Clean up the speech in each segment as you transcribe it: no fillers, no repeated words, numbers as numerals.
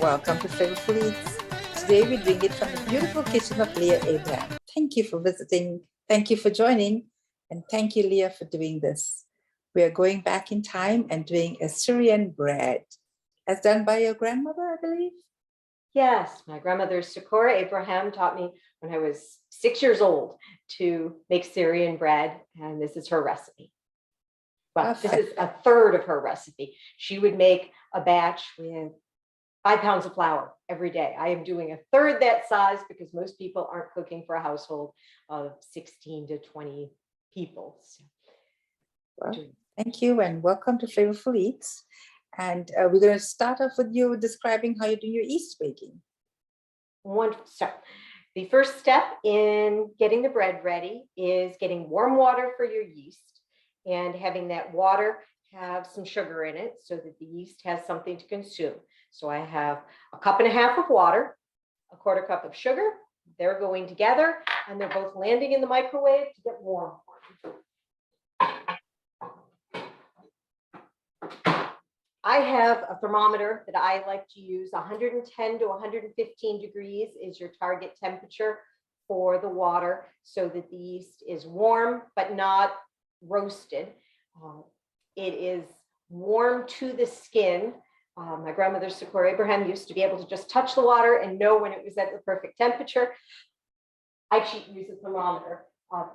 Welcome to Flavourful Eats. Today we're doing it from the beautiful kitchen of Leah Abraham. Thank you for visiting. Thank you for joining. And thank you, Leah, for doing this. We are going back in time and doing a Syrian bread, as done by your grandmother, I believe. Yes, my grandmother Sukar Abraham taught me when I was 6 years old to make Syrian bread, and this is her recipe. Well, this is a third of her recipe. She would make a batch with 5 pounds of flour every day. I am doing a third that size because most people aren't cooking for a household of 16 to 20 people. So, well, thank you and welcome to Flavourful Eats. And we're going to start off with you describing how you do your yeast baking. Wonderful. So the first step in getting the bread ready is getting warm water for your yeast and having that water have some sugar in it so that the yeast has something to consume. So I have 1.5 cups of water, 1/4 cup of sugar. They're going together and they're both landing in the microwave to get warm. I have a thermometer that I like to use. 110 to 115 degrees is your target temperature for the water so that the yeast is warm but not roasted. It is warm to the skin. My grandmother Sukar Abraham used to be able to just touch the water and know when it was at the perfect temperature. I use a thermometer.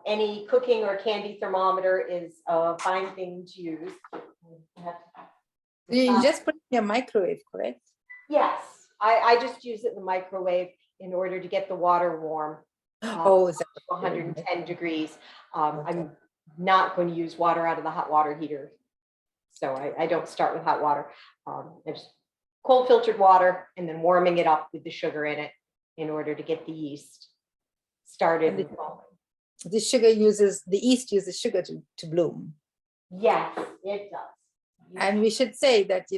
Any cooking or candy thermometer is a fine thing to use. You just put it in your microwave, correct? Yes, I just use it in the microwave in order to get the water warm. Is that 110 degrees. I'm not going to use water out of the hot water heater. So I don't start with hot water. I just cold filtered water and then warming it up with the sugar in it in order to get the yeast started. The yeast uses sugar to bloom. Yes, it does. And we should say that,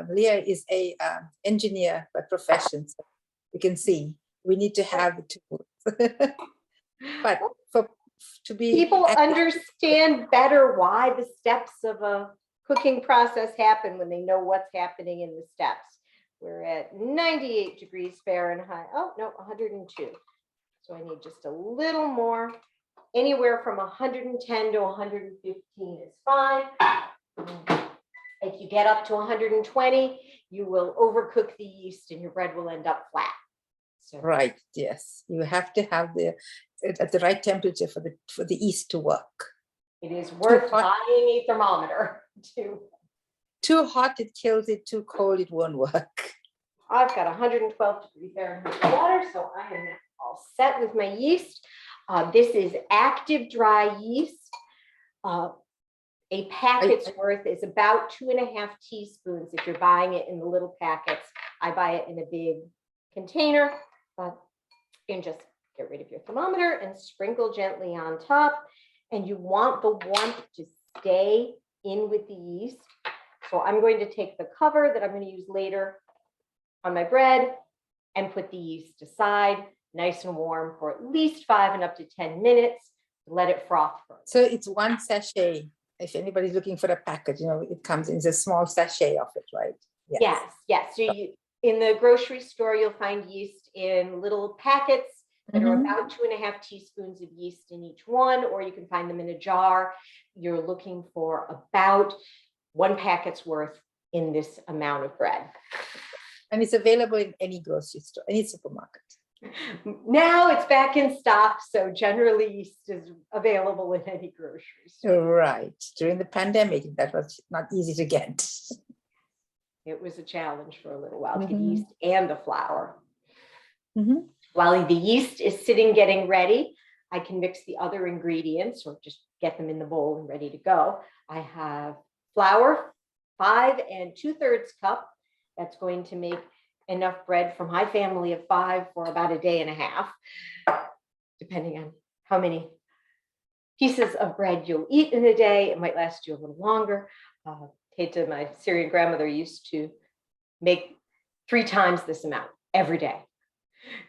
Leah is a engineer by profession. So you can see we need to have the tools. But people understand better why the steps of a cooking process happen when they know what's happening in the steps. We're at 98 degrees Fahrenheit. Oh, no, 102. So I need just a little more. Anywhere from 110 to 115 is fine. If you get up to 120, you will overcook the yeast and your bread will end up flat. So. Right, yes. You have to have it at the right temperature for the yeast to work. It is worth buying a thermometer too. Too hot, it kills it. Too cold, it won't work. I've got 112 degrees Fahrenheit water, so I am all set with my yeast. This is active dry yeast. A packet's worth is about 2.5 teaspoons if you're buying it in the little packets. I buy it in a big container, but you can just get rid of your thermometer and sprinkle gently on top. And you want the warmth to stay in with the yeast. So I'm going to take the cover that I'm going to use later on my bread and put the yeast aside, nice and warm for at least 5 and up to 10 minutes. Let it froth first. So it's 1 sachet. If anybody's looking for a packet, it comes in a small sachet of it, right? Yes. So in the grocery store, you'll find yeast in little packets that are about 2.5 teaspoons of yeast in each one, or you can find them in a jar. You're looking for about 1 packet's worth in this amount of bread. And it's available in any grocery store, any supermarket. Now it's back in stock, so generally yeast is available in any grocery store. Right. During the pandemic, that was not easy to get. It was a challenge for a little while to get yeast and the flour. Mm-hmm. While the yeast is sitting getting ready, I can mix the other ingredients or just get them in the bowl and ready to go. I have flour, 5 2/3 cup. That's going to make enough bread for my family of 5 for about a day and a half, depending on how many pieces of bread you'll eat in a day. It might last you a little longer. My Syrian grandmother used to make 3 times this amount every day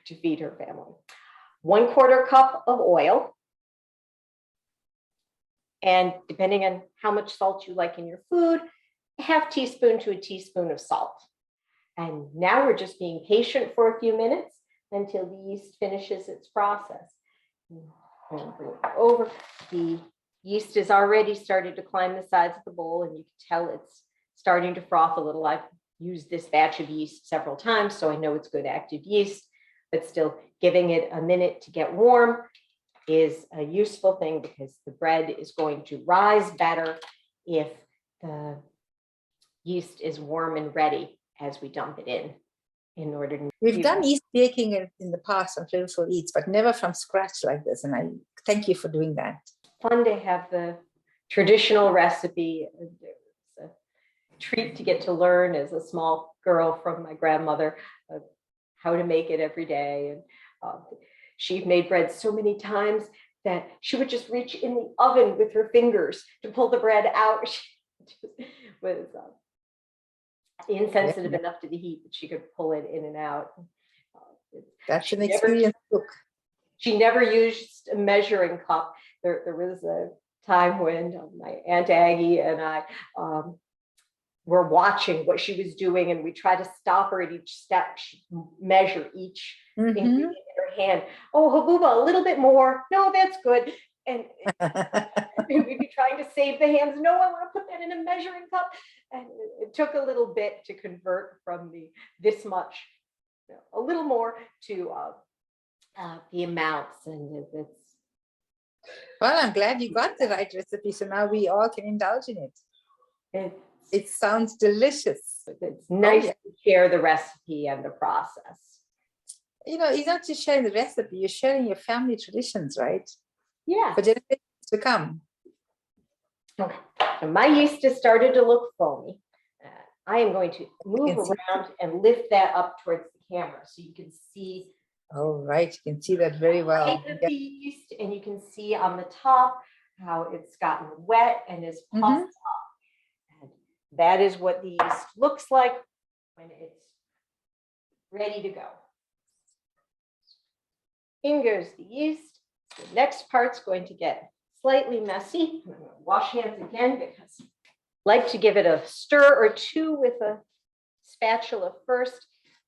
to feed her family. 1/4 cup of oil. And depending on how much salt you like in your food, 1/2 teaspoon to a teaspoon of salt. And now we're just being patient for a few minutes until the yeast finishes its process. And bring it over. The yeast has already started to climb the sides of the bowl, and you can tell it's starting to froth a little. I've used this batch of yeast several times, so I know it's good active yeast, but still giving it a minute to get warm is a useful thing, because the bread is going to rise better if the yeast is warm and ready as we dump it in order to. We've done yeast baking in the past on Flavourful Eats, but never from scratch like this. And I thank you for doing that. Fun to have the traditional recipe. It's a treat to get to learn as a small girl from my grandmother how to make it every day. And she made bread so many times that she would just reach in the oven with her fingers to pull the bread out. She was insensitive enough to the heat that she could pull it in and out. That's an experience book. She never used a measuring cup. There was a time when my Aunt Aggie and I were watching what she was doing, and we tried to stop her at each step. She'd measure each ingredient in her hand. Oh, Habuba, a little bit more. No, that's good. And we'd be trying to save the hands. No, I want to put that in a measuring cup. And it took a little bit to convert from this much, a little more, to the amounts. And it's. Well, I'm glad you got the right recipe, so now we all can indulge in it. It sounds delicious. It's nice to share the recipe and the process. You know, you're not just sharing the recipe, you're sharing your family traditions, right? Yeah. For generations to come. Okay. So my yeast has started to look foamy. I am going to move around and lift that up towards the camera so you can see. Oh, right. You can see that very well. The yeast, and you can see on the top how it's gotten wet and is puffed up. And that is what the yeast looks like when it's ready to go. In goes the yeast. The next part's going to get slightly messy. I'm going to wash hands again, because I like to give it a stir or two with a spatula first.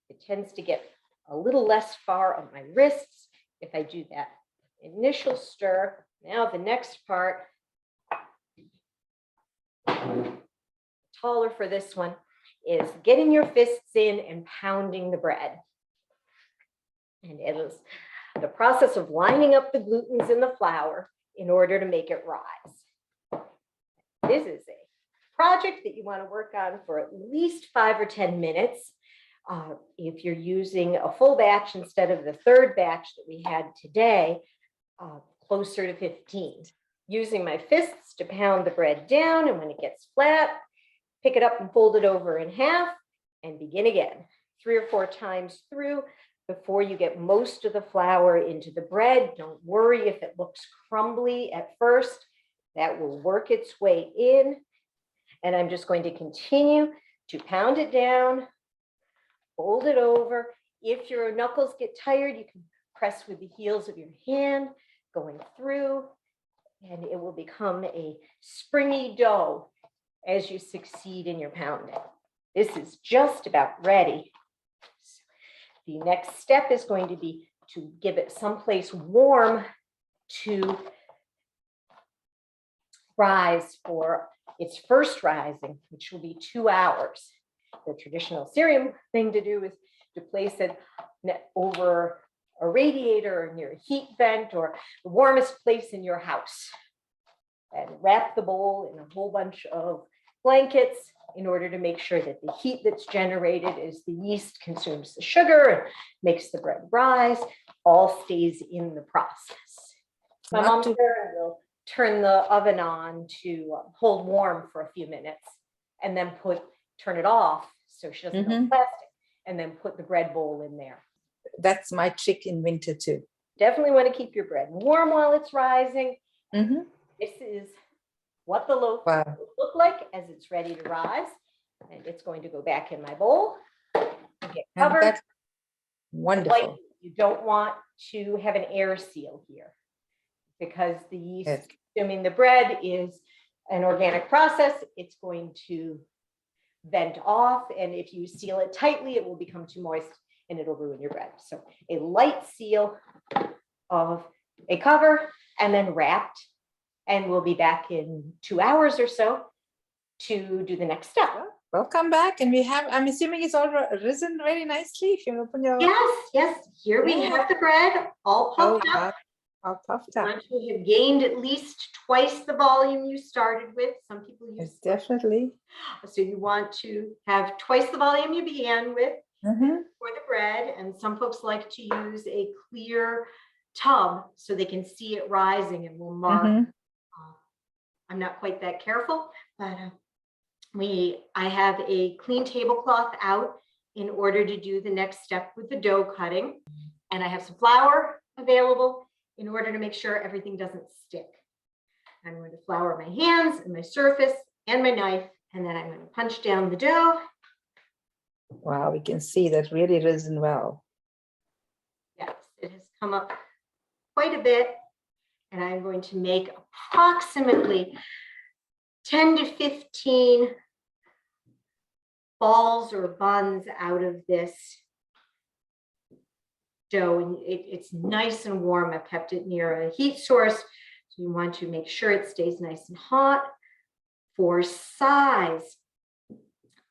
It tends to get a little less far on my wrists if I do that initial stir. Now the next part, taller for this one, is getting your fists in and pounding the bread. And it is the process of lining up the glutens in the flour in order to make it rise. This is a project that you want to work on for at least 5 or 10 minutes. If you're using a full batch instead of the third batch that we had today, closer to 15. Using my fists to pound the bread down, and when it gets flat, pick it up and fold it over in half and begin again 3 or 4 times through before you get most of the flour into the bread. Don't worry if it looks crumbly at first. That will work its way in. And I'm just going to continue to pound it down, fold it over. If your knuckles get tired, you can press with the heels of your hand going through, and it will become a springy dough as you succeed in your pounding. This is just about ready. The next step is going to be to give it someplace warm to rise for its first rising, which will be 2 hours. The traditional Syrian thing to do is to place it over a radiator or near a heat vent or the warmest place in your house, and wrap the bowl in a whole bunch of blankets in order to make sure that the heat that's generated as the yeast consumes the sugar and makes the bread rise all stays in the process. My mom will turn the oven on to hold warm for a few minutes, and then turn it off so she doesn't go plastic, and then put the bread bowl in there. That's my trick in winter too. Definitely want to keep your bread warm while it's rising. This is what the loaf will look like as it's ready to rise. And it's going to go back in my bowl and get covered. That's wonderful. You don't want to have an air seal here, because the yeast consuming the bread is an organic process. It's going to vent off. And if you seal it tightly, it will become too moist and it'll ruin your bread. So a light seal of a cover and then wrapped. And we'll be back in 2 hours or so to do the next step. Welcome back. And we have, I'm assuming it's all risen very nicely. If you open your... Yes. Here we have the bread all puffed up. Wow. All puffed up. Once you have gained at least twice the volume you started with. Some people use... Yes, definitely. So you want to have twice the volume you began with for the bread. And some folks like to use a clear tub so they can see it rising and will mark. I'm not quite that careful, but I have a clean tablecloth out in order to do the next step with the dough cutting. And I have some flour available in order to make sure everything doesn't stick. I'm going to flour my hands and my surface and my knife, and then I'm going to punch down the dough. Wow, we can see that really risen well. Yes, it has come up quite a bit. And I'm going to make approximately 10 to 15 balls or buns out of this dough. And it's nice and warm. I've kept it near a heat source. So you want to make sure it stays nice and hot. For size,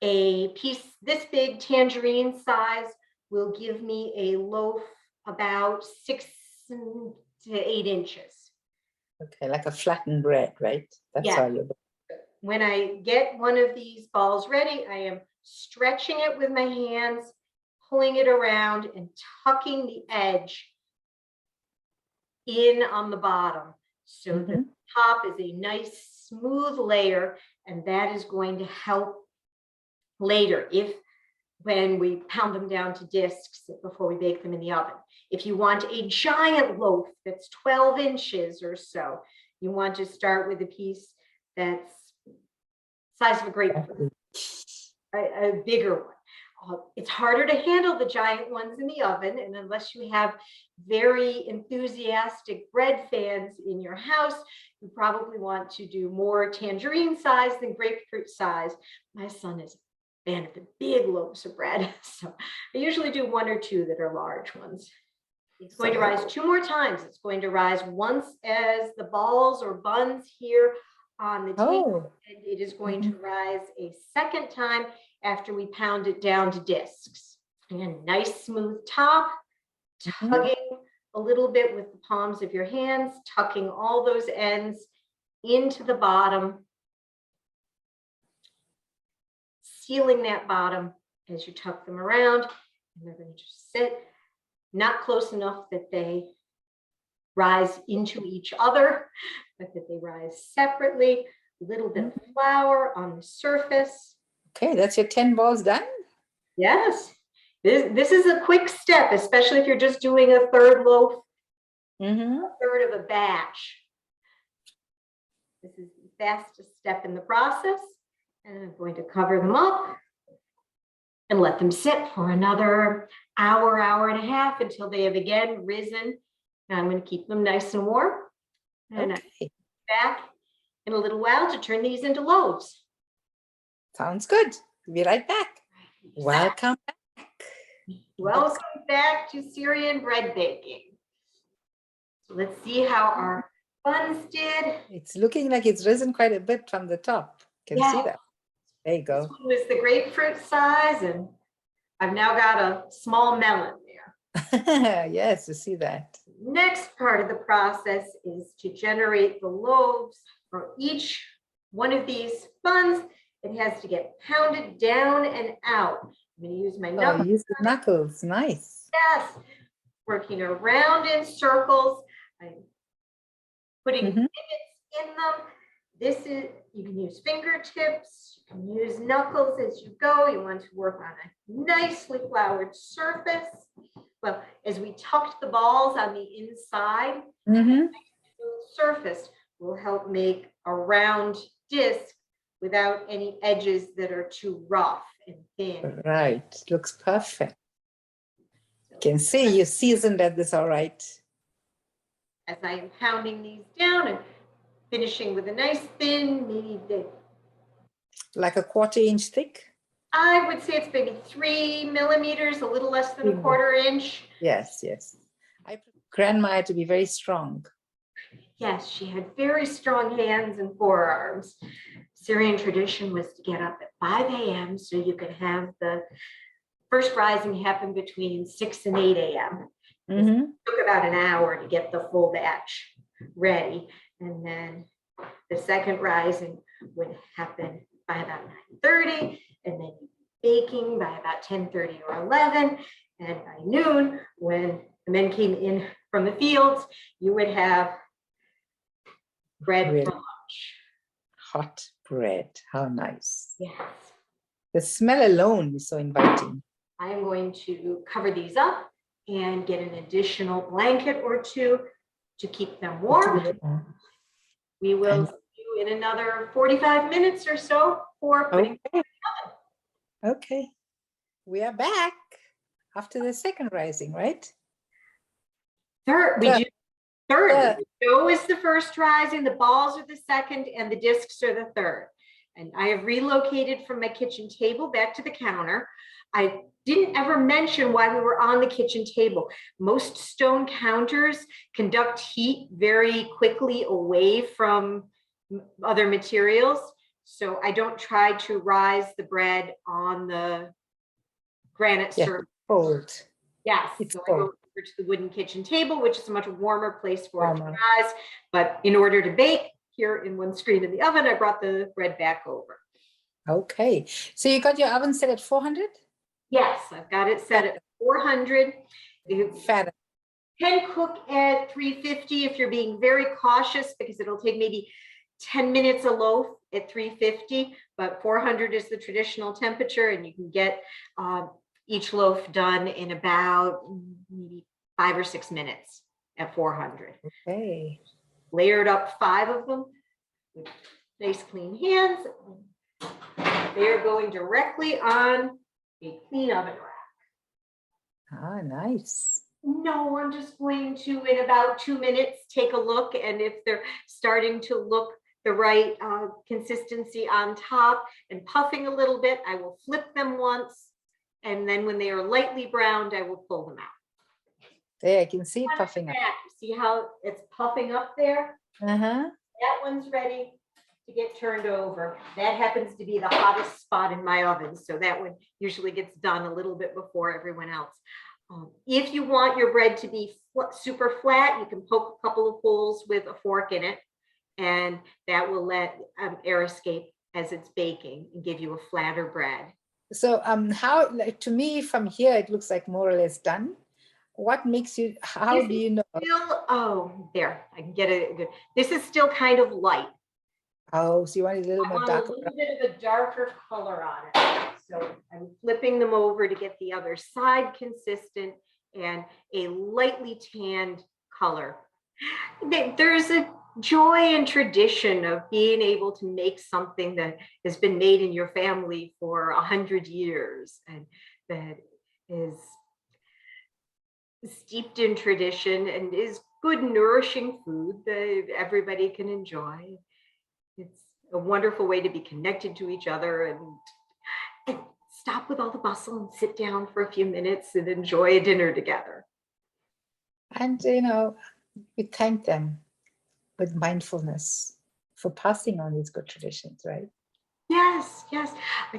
a piece this big, tangerine size, will give me a loaf about 6 to 8 inches. Okay, like a flattened bread, right? That's how you... When I get one of these balls ready, I am stretching it with my hands, pulling it around and tucking the edge in on the bottom. So the top is a nice smooth layer, and that is going to help later when we pound them down to discs before we bake them in the oven. If you want a giant loaf that's 12 inches or so, you want to start with a piece that's size of a grapefruit, a bigger one. It's harder to handle the giant ones in the oven, and unless you have very enthusiastic bread fans in your house, you probably want to do more tangerine size than grapefruit size. My son is a fan of the big loaves of bread, so I usually do 1 or 2 that are large ones. It's going to rise 2 more times. It's going to rise once as the balls or buns here on the table, and it is going to rise a second time after we pound it down to discs. And nice smooth top, tugging a little bit with the palms of your hands, tucking all those ends into the bottom, sealing that bottom as you tuck them around, and they're going to just sit not close enough that they rise into each other, but that they rise separately. A little bit of flour on the surface. Okay, that's your 10 balls done? Yes. This is a quick step, especially if you're just doing a third loaf, a third of a batch. This is the fastest step in the process. And I'm going to cover them up and let them sit for another hour, hour and a half until they have again risen. Now I'm going to keep them nice and warm. And I'll be back in a little while to turn these into loaves. Sounds good. Be right back. Welcome back. Welcome back to Syrian bread baking. So let's see how our buns did. It's looking like it's risen quite a bit from the top. Can see that. There you go. This one was the grapefruit size, and I've now got a small melon there. Yes, you see that. Next part of the process is to generate the loaves. For each one of these buns, it has to get pounded down and out. I'm going to use my knuckles. Use the knuckles. Nice. Yes. Working around in circles. I'm putting divots in them. This is, you can use fingertips, you can use knuckles as you go. You want to work on a nicely floured surface. Well, as we tucked the balls on the inside, the surface will help make a round disc without any edges that are too rough and thin. Right, looks perfect. You can see you seasoned at this all right. As I am pounding these down and finishing with a nice thin, maybe like a 1/4 inch thick. I would say it's maybe 3 millimeters, a little less than a quarter inch. Yes, yes. I grandma to be very strong. Yes, she had very strong hands and forearms. Syrian tradition was to get up at 5 a.m. so you could have the first rising happen between 6 and 8 a.m. It took about an hour to get the full batch ready. And then the second rising would happen by about 9:30, and then baking by about 10:30 or 11. And by noon, when the men came in from the fields, you would have bread for lunch. Hot bread. How nice. Yes. The smell alone is so inviting. I am going to cover these up and get an additional blanket or two to keep them warm. We will see you in another 45 minutes or so for putting them in the oven. Okay. We are back after the second rising, right? Third, we do third. The dough is the first rising, the balls are the second, and the discs are the third. And I have relocated from my kitchen table back to the counter. I didn't ever mention why we were on the kitchen table. Most stone counters conduct heat very quickly away from other materials. So I don't try to rise the bread on the granite surface. Cold. Yes, It's so cold. I go over to the wooden kitchen table, which is a much warmer place for it to rise. But in order to bake here in one screen in the oven, I brought the bread back over. Okay, so you got your oven set at 400? Yes, I've got it set at 400. Fat. Can cook at 350 if you're being very cautious, because it'll take maybe 10 minutes a loaf at 350, but 400 is the traditional temperature, and you can get each loaf done in about maybe 5 or 6 minutes at 400. Okay. Layered up 5 of them with nice clean hands. They are going directly on a clean oven rack. Ah, nice. No, I'm just going to, in about 2 minutes, take a look, and if they're starting to look the right consistency on top and puffing a little bit, I will flip them once, and then when they are lightly browned, I will pull them out. There, I can see it puffing up. See how it's puffing up there? Uh-huh. That one's ready to get turned over. That happens to be the hottest spot in my oven, so that one usually gets done a little bit before everyone else. If you want your bread to be super flat, you can poke a couple of holes with a fork in it, and that will let air escape as it's baking and give you a flatter bread. So how, like, to me from here, it looks like more or less done. What makes you, how do you know? Still, oh, there, I can get it good. This is still kind of light. Oh, so you want a little more dark. A little bit of a darker color on it. So I'm flipping them over to get the other side consistent and a lightly tanned color. There's a joy and tradition of being able to make something that has been made in your family for 100 years and that is steeped in tradition and is good, nourishing food that everybody can enjoy. It's a wonderful way to be connected to each other and stop with all the bustle and sit down for a few minutes and enjoy a dinner together. And, you know, we thank them with mindfulness for passing on these good traditions, right? Yes, yes.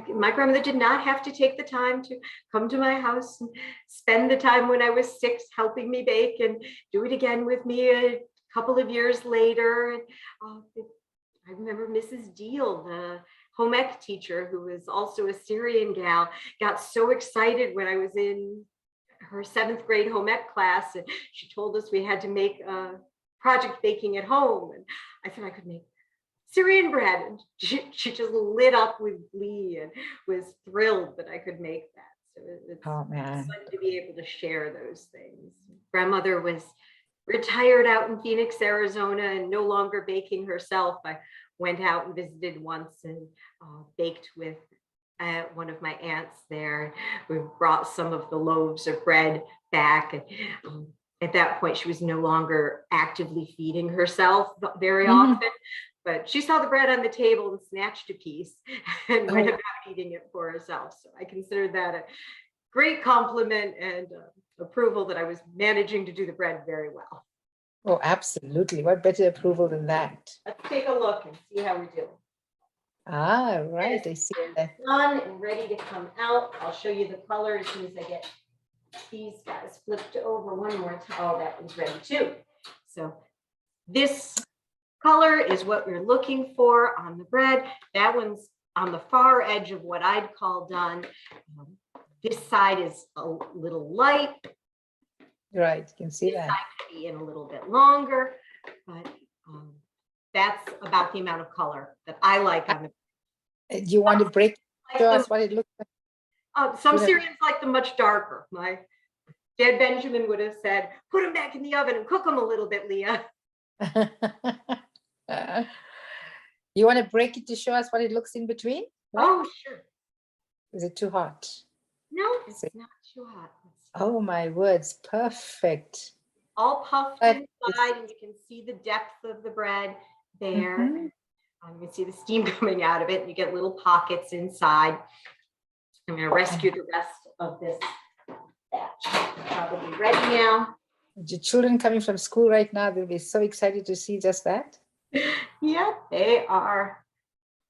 My grandmother did not have to take the time to come to my house and spend the time when I was 6 helping me bake and do it again with me a couple of years later. I remember Mrs. Deal, the home ec teacher, who was also a Syrian gal, got so excited when I was in her 7th grade home ec class, and she told us we had to make a project baking at home. And I said I could make Syrian bread. And she just lit up with glee and was thrilled that I could make that. So it's fun to be able to share those things. Grandmother was retired out in Phoenix, Arizona, and no longer baking herself. I went out and visited once and baked with one of my aunts there. We brought some of the loaves of bread back. And at that point, she was no longer actively feeding herself very often, but she saw the bread on the table and snatched a piece and went about eating it for herself. So I considered that a great compliment and approval that I was managing to do the bread very well. Oh, absolutely. What better approval than that? Let's take a look and see how we're doing. Ah, right. I see that. Done and ready to come out. I'll show you the color as soon as I get these guys flipped over one more time. Oh, that one's ready too. So this color is what we're looking for on the bread. That one's on the far edge of what I'd call done. This side is a little light. Right, you can see This that. side could be in a little bit longer, but that's about the amount of color that I like on the. Do you want to break show us what it looks like? Some Syrians like them much darker. My dad Benjamin would have said, put them back in the oven and cook them a little bit, Leah. You want to break it to show us what it looks in between? Oh, sure. Is it too hot? No, it's not too hot. Oh my words, perfect. All puffed That inside, and you can see the depth of the bread there. Mhm. You can see the steam coming out of it, and you get little pockets inside. I'm going to rescue the rest of this batch. Probably ready now. Your children coming from school right now, they'll be so excited to see just that. Yeah, they are.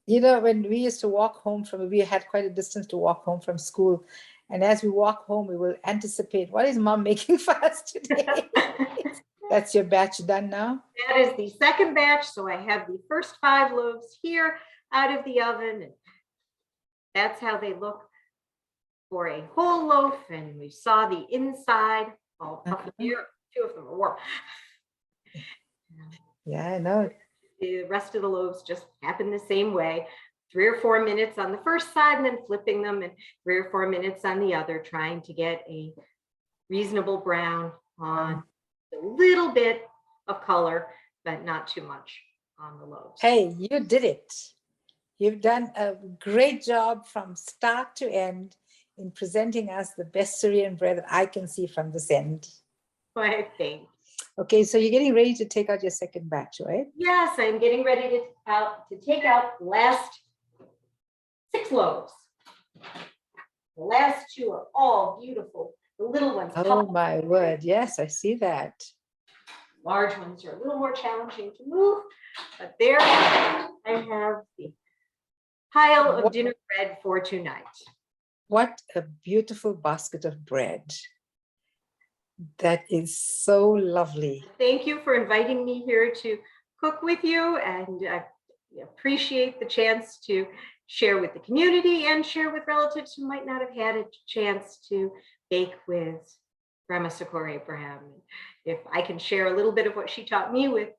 You know, when we used to walk home we had quite a distance to walk home from school. And as we walk home, we will anticipate, what is mom making for us today? That's your batch done now? That is the second batch. So I have the first 5 loaves here out of the oven. And that's how they look for a whole loaf. And we saw the inside all puffy here. 2 of them are warm. Yeah, I know. The rest of the loaves just happen the same way. 3 or 4 minutes on the first side and then flipping them, and 3 or 4 minutes on the other, trying to get a reasonable brown on a little bit of color, but not too much on the loaves. Hey, you did it. You've done a great job from start to end in presenting us the best Syrian bread that I can see from this end. I think. Okay, so you're getting ready to take out your second batch, right? Yes, I'm getting ready to take out the last 6 loaves. The last 2 are all beautiful. The little ones. Oh my word, yes, I see that. Large ones are a little more challenging to move, but there I have the pile of dinner bread for tonight. What a beautiful basket of bread. That is so lovely. Thank you for inviting me here to cook with you, and I appreciate the chance to share with the community and share with relatives who might not have had a chance to bake with Grandma Sukar Abraham. If I can share a little bit of what she taught me with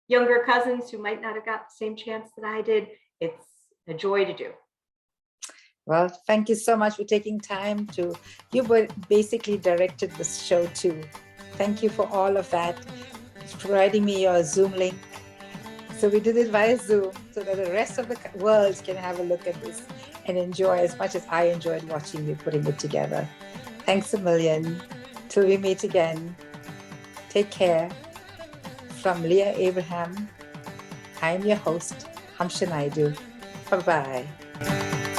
younger cousins who might not have got the same chance that I did, it's a joy to do. Well, thank you so much for taking time you were basically directed this show too. Thank you for all of that, providing me your Zoom link. So we did it via Zoom so that the rest of the world can have a look at this and enjoy as much as I enjoyed watching you putting it together. Thanks a million. Till we meet again. Take care. From Leah Abraham, I'm your host, Hamsha Naidu. Bye-bye.